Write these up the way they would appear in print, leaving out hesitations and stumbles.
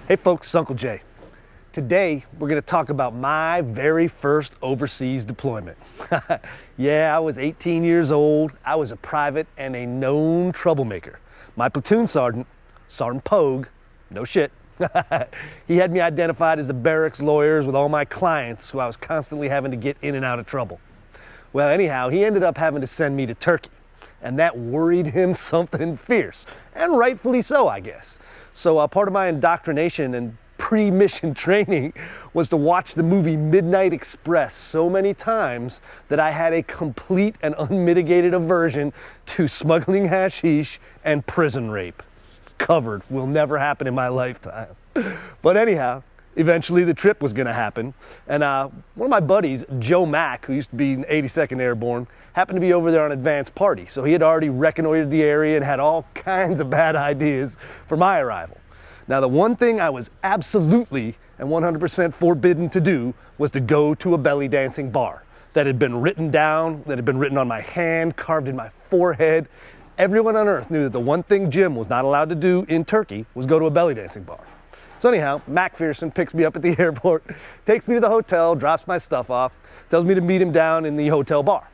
Hey folks, it's Uncle Jay. Today we're going to talk about my very first overseas deployment. Yeah, I was 18 years old. I was a private and a known troublemaker. My platoon sergeant, Sergeant Pogue, no shit, he had me identified as the barracks lawyers with all my clients who I was constantly having to get in and out of trouble. Well, anyhow, he ended up having to send me to Turkey, and that worried him something fierce, and rightfully so, I guess. So part of my indoctrination and pre-mission training was to watch the movie Midnight Express so many times that I had a complete and unmitigated aversion to smuggling hashish and prison rape. Covered. Will never happen in my lifetime. But anyhow, eventually the trip was going to happen, and one of my buddies, Joe Mack, who used to be in 82nd Airborne, happened to be over there on advance party, so he had already reconnoitered the area and had all kinds of bad ideas for my arrival. Now, the one thing I was absolutely and 100% forbidden to do was to go to a belly dancing bar that had been written down, that had been written on my hand, carved in my forehead. Everyone on earth knew that the one thing Jim was not allowed to do in Turkey was go to a belly dancing bar. So anyhow, McPherson picks me up at the airport, takes me to the hotel, drops my stuff off, tells me to meet him down in the hotel bar.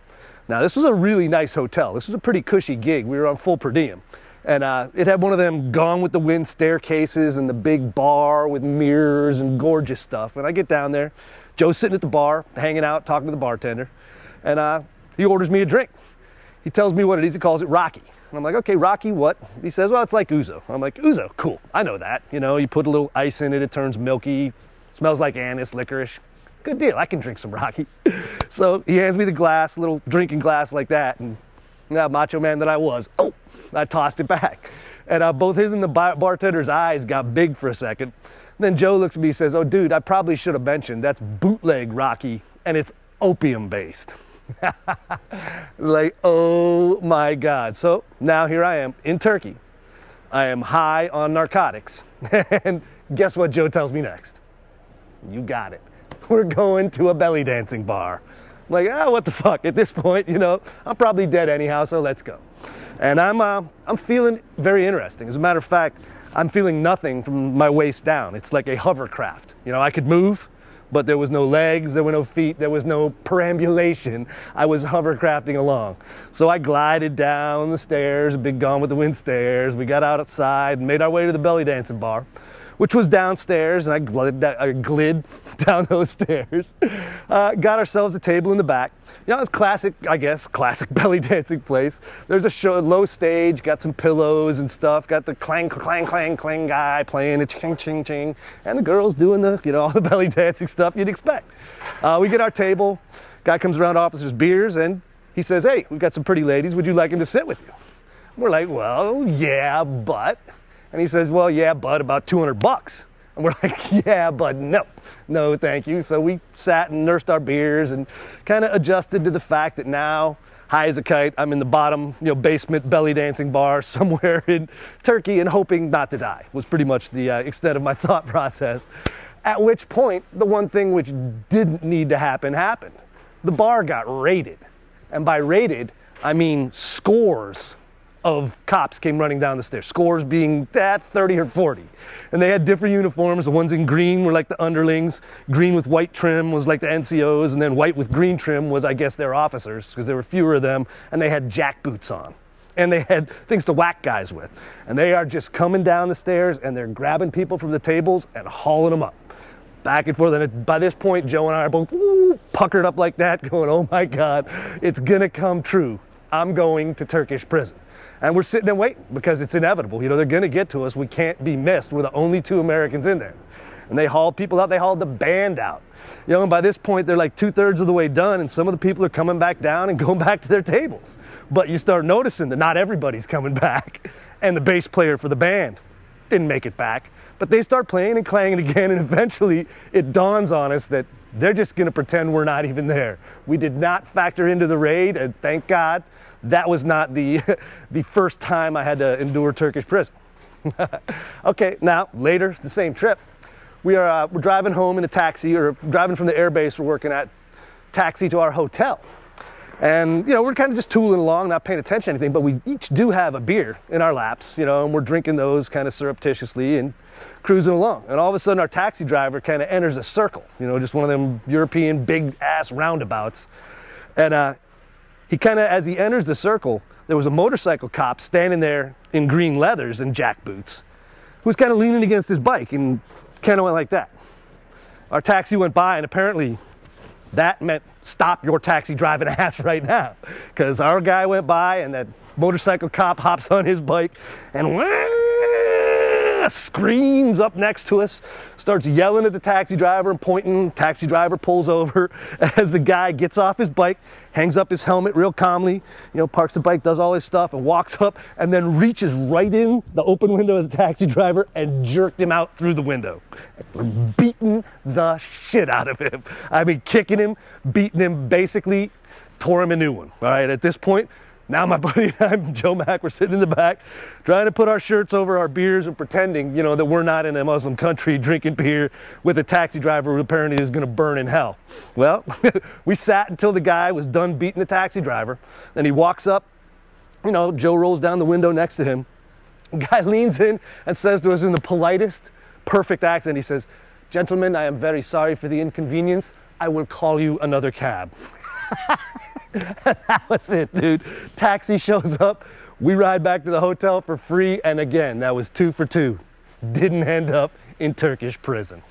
Now, this was a really nice hotel. This was a pretty cushy gig. We were on full per diem. And it had one of them Gone with the Wind staircases and the big bar with mirrors and gorgeous stuff. And I get down there, Joe's sitting at the bar, hanging out, talking to the bartender, and he orders me a drink. He tells me what it is. He calls it Rocky. And I'm like, okay, Rocky, what? He says, well, it's like Ouzo. I'm like, Ouzo, cool. I know that. You know, you put a little ice in it, it turns milky, smells like anise, licorice. Good deal. I can drink some Rocky. So he hands me the glass, a little drinking glass like that, and macho man that I was, I tossed it back. And both his and the bartender's eyes got big for a second. Then Joe looks at me and says, oh, dude, I probably should have mentioned that's bootleg Rocky, and it's opium-based. Like, oh my God. So now here I am in Turkey. I am high on narcotics. And guess what Joe tells me next? You got it. We're going to a belly dancing bar. I'm like, what the fuck? At this point, you know, I'm probably dead anyhow, so let's go. And I'm feeling very interesting. As a matter of fact, I'm feeling nothing from my waist down. It's like a hovercraft. You know, I could move, but there was no legs, there were no feet, there was no perambulation. I was hovercrafting along. So I glided down the stairs, big Gone with the Wind stairs. We got outside and made our way to the belly dancing bar, which was downstairs, and I glid down those stairs. Got ourselves a table in the back. You know, it's classic, I guess, classic belly dancing place. There's a low stage, got some pillows and stuff, got the clang, clang, clang, clang guy playing a ching, ching, ching, and the girls doing the, you know, all the belly dancing stuff you'd expect. We get our table, guy comes around, offers us beers, and he says, hey, we've got some pretty ladies, would you like him to sit with you? We're like, well, yeah, but. And he says, well, yeah, but about $200. And we're like, yeah, but no, thank you. So we sat and nursed our beers and kind of adjusted to the fact that now, high as a kite, I'm in the bottom, you know, basement belly dancing bar somewhere in Turkey and hoping not to die was pretty much the extent of my thought process. At which point, the one thing which didn't need to happen happened. The bar got raided. And by raided, I mean scores of cops came running down the stairs, scores being 30 or 40. And they had different uniforms. The ones in green were like the underlings, green with white trim was like the NCOs, and then white with green trim was, I guess, their officers, because there were fewer of them, and they had jack boots on. And they had things to whack guys with. And they are just coming down the stairs, and they're grabbing people from the tables and hauling them up. Back and forth, and by this point, Joe and I are both puckered up like that, going, oh my God, it's gonna come true. I'm going to Turkish prison. And we're sitting and waiting because it's inevitable. You know, they're going to get to us. We can't be missed. We're the only two Americans in there. And they hauled people out. They hauled the band out. You know, and by this point, they're like 2/3 of the way done, and some of the people are coming back down and going back to their tables. But you start noticing that not everybody's coming back. And the bass player for the band didn't make it back. But they start playing and clanging again, and eventually it dawns on us that they're just going to pretend we're not even there. We did not factor into the raid, and thank God that was not the first time I had to endure Turkish prison. Okay, now later, the same trip, we're driving home in a taxi, or driving from the airbase we're working at, taxi to our hotel. And, you know, we're kind of just tooling along, not paying attention to anything, but we each do have a beer in our laps, you know, and we're drinking those kind of surreptitiously and cruising along. And all of a sudden our taxi driver kind of enters a circle, you know, just one of them European big ass roundabouts. And he kind of, as he enters the circle, there was a motorcycle cop standing there in green leathers and jack boots, who was kind of leaning against his bike and kind of went like that. Our taxi went by, and apparently that meant stop your taxi driving ass right now, because our guy went by and that motorcycle cop hops on his bike and screams up next to us, starts yelling at the taxi driver and pointing. Taxi driver pulls over as the guy gets off his bike, hangs up his helmet real calmly, you know, parks the bike, does all his stuff, and walks up and then reaches right in the open window of the taxi driver and jerked him out through the window. Beating the shit out of him. I mean, kicking him, beating him, basically tore him a new one. All right, at this point, now my buddy and I, Joe Mack, we're sitting in the back trying to put our shirts over our beers and pretending, you know, that we're not in a Muslim country drinking beer with a taxi driver who apparently is going to burn in hell. Well, we sat until the guy was done beating the taxi driver. Then he walks up, you know, Joe rolls down the window next to him. The guy leans in and says to us in the politest, perfect accent, he says, "Gentlemen, I am very sorry for the inconvenience. I will call you another cab." That was it, dude. Taxi shows up, we ride back to the hotel for free, and again, that was 2 for 2. Didn't end up in Turkish prison.